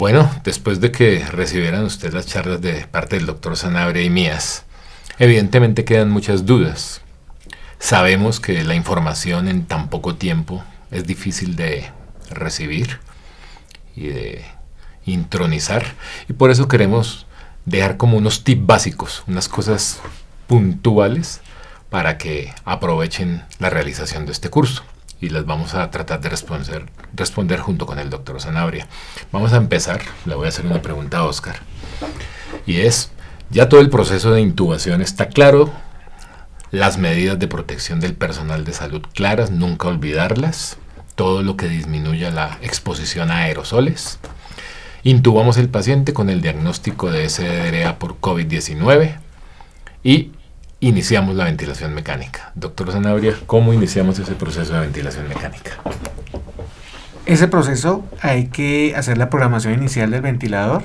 Bueno, después de que recibieran ustedes las charlas de parte del doctor Sanabria y mías, evidentemente quedan muchas dudas. Sabemos que la información en tan poco tiempo es difícil de recibir y de intronizar, y por eso queremos dejar como unos tips básicos, unas cosas puntuales para que aprovechen la realización de este curso, y las vamos a tratar de responder junto con el doctor Sanabria. Vamos a empezar, le voy a hacer una pregunta a Oscar, y es, ya todo el proceso de intubación está claro, las medidas de protección del personal de salud claras, nunca olvidarlas, todo lo que disminuya la exposición a aerosoles. Intubamos el paciente con el diagnóstico de SDRA por COVID-19 y iniciamos la ventilación mecánica. Doctor Sanabria, ¿cómo iniciamos ese proceso de ventilación mecánica? Ese proceso hay que hacer la programación inicial del ventilador.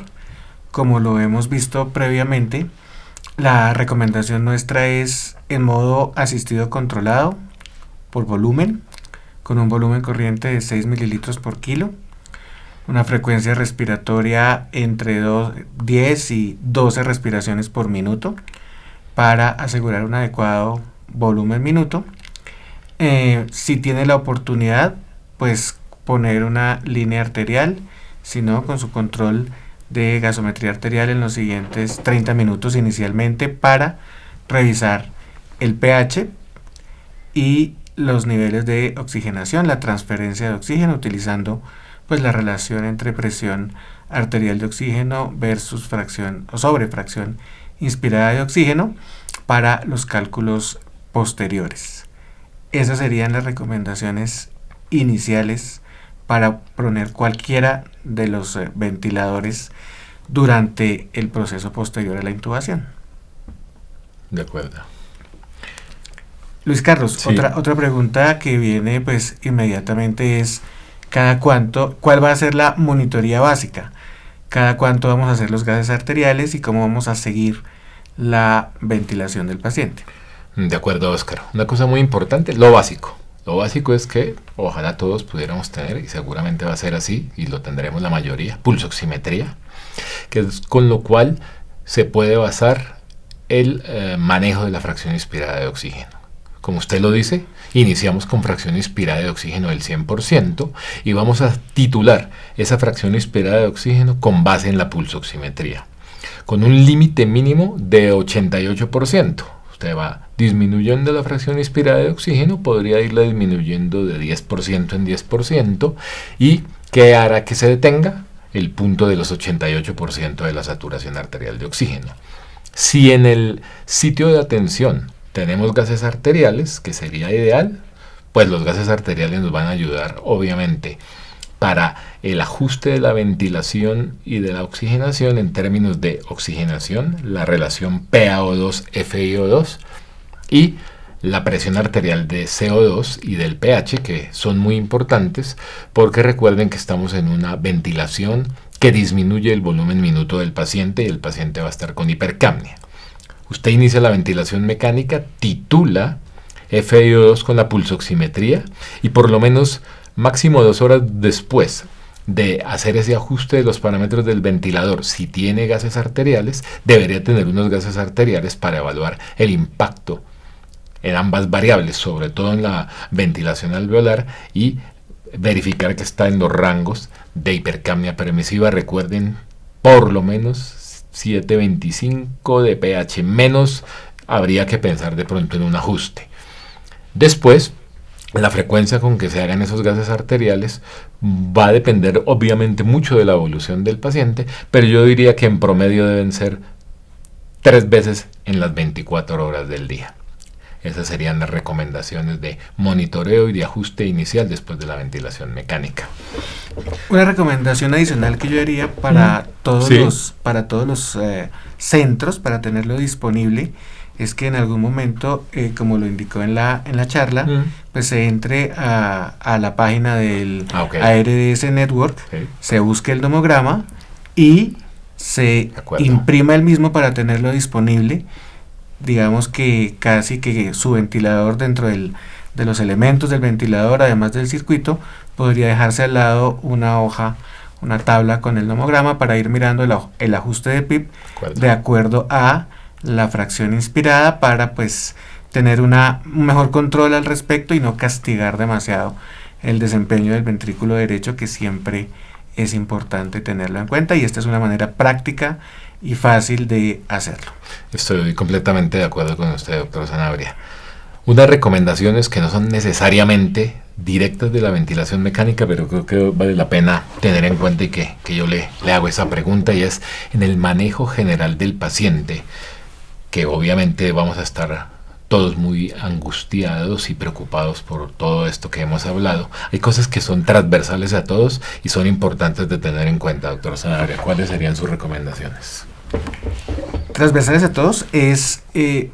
Como lo hemos visto previamente, la recomendación nuestra es en modo asistido controlado por volumen, con un volumen corriente de 6 mililitros por kilo, una frecuencia respiratoria entre 10 y 12 respiraciones por minuto para asegurar un adecuado volumen minuto. Si tiene la oportunidad, pues poner una línea arterial, si no, con su control de gasometría arterial en los siguientes 30 minutos inicialmente para revisar el pH y los niveles de oxigenación, la transferencia de oxígeno, utilizando pues la relación entre presión arterial de oxígeno versus fracción o sobrefracción inspirada de oxígeno para los cálculos posteriores. Esas serían las recomendaciones iniciales para poner cualquiera de los ventiladores durante el proceso posterior a la intubación. De acuerdo. Luis Carlos, Sí. otra pregunta que viene pues inmediatamente es ¿cuál va a ser la monitoría básica? ¿Cada cuánto vamos a hacer los gases arteriales y cómo vamos a seguir la ventilación del paciente? De acuerdo, Oscar. Una cosa muy importante, lo básico. Lo básico es que ojalá todos pudiéramos tener, y seguramente va a ser así, y lo tendremos la mayoría, pulsoximetría, que es con lo cual se puede basar el manejo de la fracción inspirada de oxígeno. Como usted lo dice, iniciamos con fracción inspirada de oxígeno del 100% y vamos a titular esa fracción inspirada de oxígeno con base en la pulsoximetría, con un límite mínimo de 88%. Usted va disminuyendo la fracción inspirada de oxígeno, podría irla disminuyendo de 10% en 10% y que hará que se detenga el punto de los 88% de la saturación arterial de oxígeno. Si en el sitio de atención tenemos gases arteriales, que sería ideal, pues los gases arteriales nos van a ayudar obviamente para el ajuste de la ventilación y de la oxigenación en términos de oxigenación, la relación PaO2-FiO2 y la presión arterial de CO2 y del pH, que son muy importantes porque recuerden que estamos en una ventilación que disminuye el volumen minuto del paciente y el paciente va a estar con hipercapnia. Usted inicia la ventilación mecánica, titula FiO2 con la pulsoximetría y por lo menos máximo 2 horas después de hacer ese ajuste de los parámetros del ventilador, si tiene gases arteriales, debería tener unos gases arteriales para evaluar el impacto en ambas variables, sobre todo en la ventilación alveolar, y verificar que está en los rangos de hipercapnia permisiva. Recuerden, por lo menos 7.25 de pH, menos habría que pensar de pronto en un ajuste. Después, la frecuencia con que se hagan esos gases arteriales va a depender obviamente mucho de la evolución del paciente, pero yo diría que en promedio deben ser 3 veces en las 24 horas del día. Esas serían las recomendaciones de monitoreo y de ajuste inicial después de la ventilación mecánica. Una recomendación adicional que yo haría para todos Sí. los centros, para tenerlo disponible, es que en algún momento, como lo indicó en la charla, pues se entre a la página del ARDS Network, se busque el nomograma y se imprima el mismo para tenerlo disponible. Digamos que casi que su ventilador dentro de los elementos del ventilador, además del circuito, podría dejarse al lado una hoja una tabla con el nomograma para ir mirando el ajuste de PIB de acuerdo a la fracción inspirada para pues tener un mejor control al respecto y no castigar demasiado el desempeño del ventrículo derecho, que siempre es importante tenerlo en cuenta, y esta es una manera práctica y fácil de hacerlo. Estoy completamente de acuerdo con usted, doctor Sanabria. Unas recomendaciones que no son necesariamente directas de la ventilación mecánica, pero creo que vale la pena tener en cuenta y que yo le hago esa pregunta, y es en el manejo general del paciente, que obviamente vamos a estar todos muy angustiados y preocupados por todo esto que hemos hablado. Hay cosas que son transversales a todos y son importantes de tener en cuenta, doctor Sanabria. ¿Cuáles serían sus recomendaciones? Transversales a todos es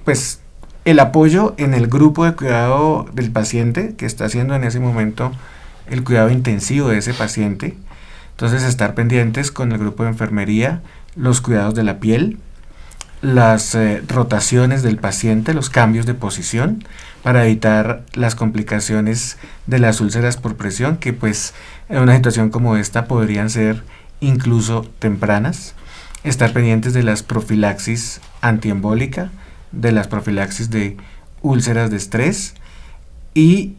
pues el apoyo en el grupo de cuidado del paciente que está haciendo en ese momento el cuidado intensivo de ese paciente. Entonces, estar pendientes con el grupo de enfermería, los cuidados de la piel, las rotaciones del paciente, los cambios de posición para evitar las complicaciones de las úlceras por presión, que pues en una situación como esta podrían ser incluso tempranas. Estar pendientes de las profilaxis antiembólica, de las profilaxis de úlceras de estrés y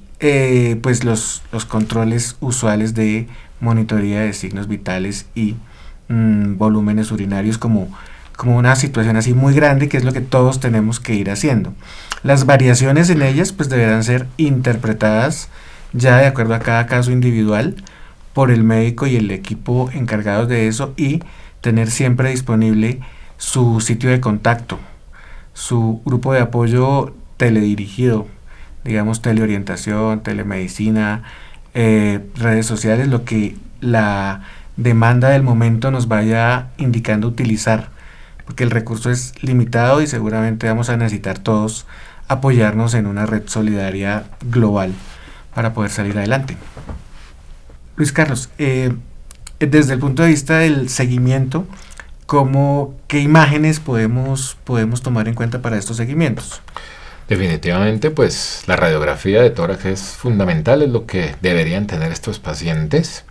pues los controles usuales de monitoría de signos vitales y volúmenes urinarios como una situación así muy grande, que es lo que todos tenemos que ir haciendo. Las variaciones en ellas pues deberán ser interpretadas ya de acuerdo a cada caso individual por el médico y el equipo encargados de eso, y tener siempre disponible su sitio de contacto, su grupo de apoyo teledirigido, digamos teleorientación, telemedicina, redes sociales, lo que la demanda del momento nos vaya indicando utilizar, porque el recurso es limitado y seguramente vamos a necesitar todos apoyarnos en una red solidaria global para poder salir adelante. Luis Carlos, desde el punto de vista del seguimiento, ¿qué imágenes podemos tomar en cuenta para estos seguimientos? Definitivamente, pues la radiografía de tórax es fundamental, es lo que deberían tener estos pacientes.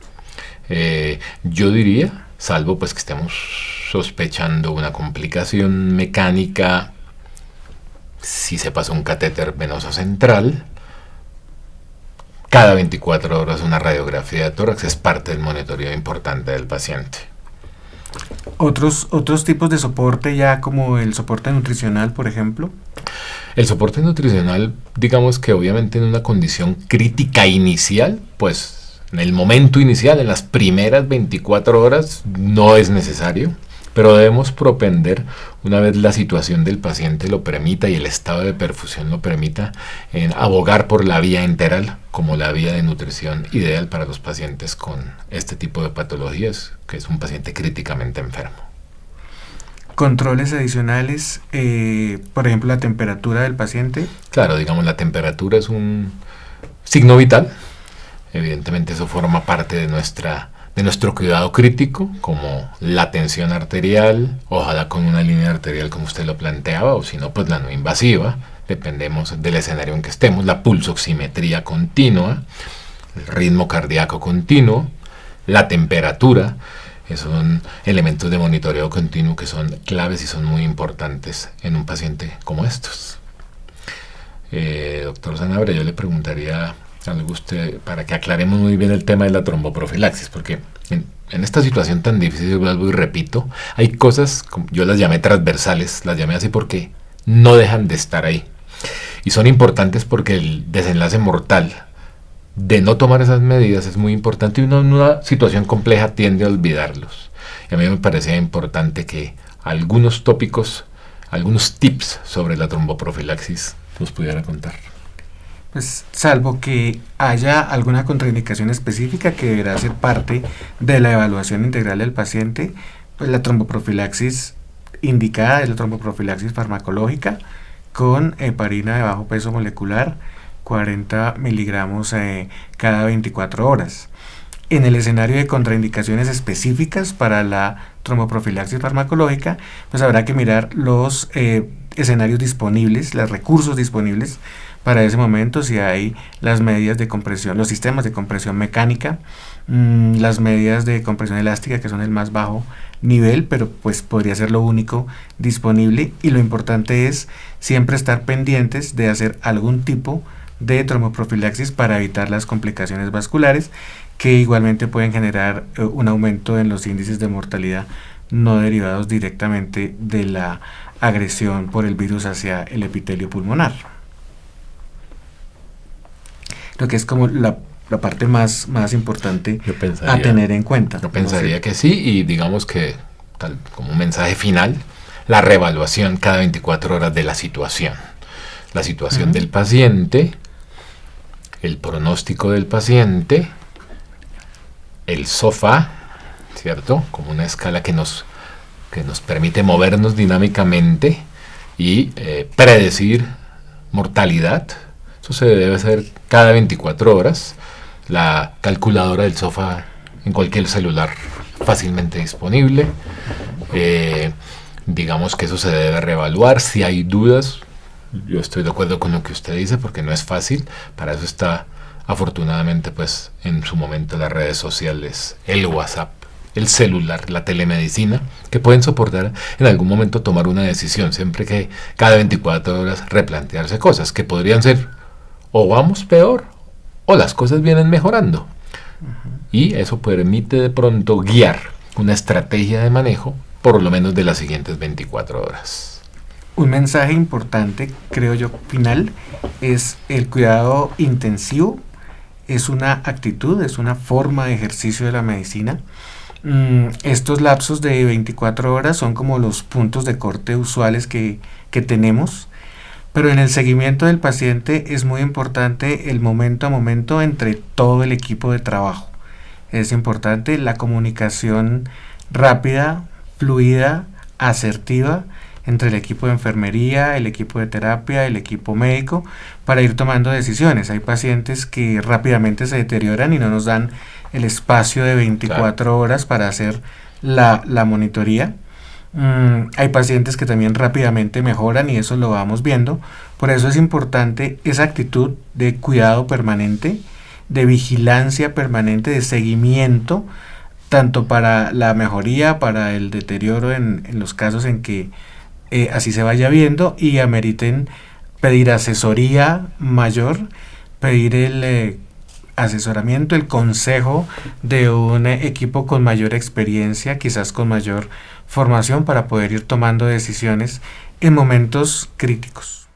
Yo diría, salvo pues que estemos sospechando una complicación mecánica, si se pasó un catéter venoso central, cada 24 horas una radiografía de tórax es parte del monitoreo importante del paciente. Otros tipos de soporte, ya como el soporte nutricional, por ejemplo. El soporte nutricional, digamos que obviamente en una condición crítica inicial, pues en el momento inicial, en las primeras 24 horas, no es necesario, pero debemos propender, una vez la situación del paciente lo permita y el estado de perfusión lo permita, en abogar por la vía enteral como la vía de nutrición ideal para los pacientes con este tipo de patologías, que es un paciente críticamente enfermo. Controles adicionales, por ejemplo, la temperatura del paciente. Claro, digamos, la temperatura es un signo vital. Evidentemente eso forma parte de nuestro cuidado crítico, como la tensión arterial, ojalá con una línea arterial como usted lo planteaba, o si no, pues la no invasiva, dependemos del escenario en que estemos, la pulsoximetría continua, el ritmo cardíaco continuo, la temperatura. Son elementos de monitoreo continuo que son claves y son muy importantes en un paciente como estos. Doctor Sanabria, yo le preguntaría algo a usted para que aclaremos muy bien el tema de la tromboprofilaxis, porque en esta situación tan difícil, vuelvo y repito, hay cosas, yo las llamé transversales, las llamé así porque no dejan de estar ahí. Y son importantes porque el desenlace mortal de no tomar esas medidas es muy importante, y uno en una situación compleja tiende a olvidarlos. Y a mí me parecía importante que algunos tópicos, algunos tips sobre la tromboprofilaxis nos pudiera contar. Pues salvo que haya alguna contraindicación específica que deberá ser parte de la evaluación integral del paciente, pues la tromboprofilaxis indicada es la tromboprofilaxis farmacológica con heparina de bajo peso molecular, 40 miligramos cada 24 horas. En el escenario de contraindicaciones específicas para la tromboprofilaxis farmacológica, pues habrá que mirar los escenarios disponibles, los recursos disponibles para ese momento, si hay las medidas de compresión, los sistemas de compresión mecánica, las medidas de compresión elástica, que son el más bajo nivel, pero pues podría ser lo único disponible, y lo importante es siempre estar pendientes de hacer algún tipo de tromboprofilaxis para evitar las complicaciones vasculares, que igualmente pueden generar un aumento en los índices de mortalidad no derivados directamente de la agresión por el virus hacia el epitelio pulmonar. Lo que es como la parte más importante a tener en cuenta. Yo pensaría que sí, y digamos que, tal como un mensaje final, la reevaluación cada 24 horas de la situación. La situación del paciente, el pronóstico del paciente, el SOFA, ¿cierto? Como una escala que nos permite movernos dinámicamente y predecir mortalidad. Eso se debe hacer cada 24 horas. La calculadora del SOFA en cualquier celular fácilmente disponible. Digamos que eso se debe reevaluar. Si hay dudas, yo estoy de acuerdo con lo que usted dice, porque no es fácil. Para eso está, afortunadamente, pues en su momento las redes sociales, el WhatsApp, el celular, la telemedicina, que pueden soportar en algún momento tomar una decisión, siempre que cada 24 horas replantearse cosas que podrían ser o vamos peor o las cosas vienen mejorando. Y eso permite de pronto guiar una estrategia de manejo por lo menos de las siguientes 24 horas. Un mensaje importante, creo yo, final, es el cuidado intensivo. Es una actitud, es una forma de ejercicio de la medicina. Estos lapsos de 24 horas son como los puntos de corte usuales que tenemos, pero en el seguimiento del paciente es muy importante el momento a momento entre todo el equipo de trabajo. Es importante la comunicación rápida, fluida, asertiva entre el equipo de enfermería, el equipo de terapia, el equipo médico, para ir tomando decisiones. Hay pacientes que rápidamente se deterioran y no nos dan el espacio de 24 horas para hacer la monitoría. Hay pacientes que también rápidamente mejoran y eso lo vamos viendo. Por eso es importante esa actitud de cuidado permanente, de vigilancia permanente, de seguimiento, tanto para la mejoría, para el deterioro en los casos en que así se vaya viendo y ameriten pedir asesoría mayor, pedir el asesoramiento, el consejo de un equipo con mayor experiencia, quizás con mayor formación, para poder ir tomando decisiones en momentos críticos.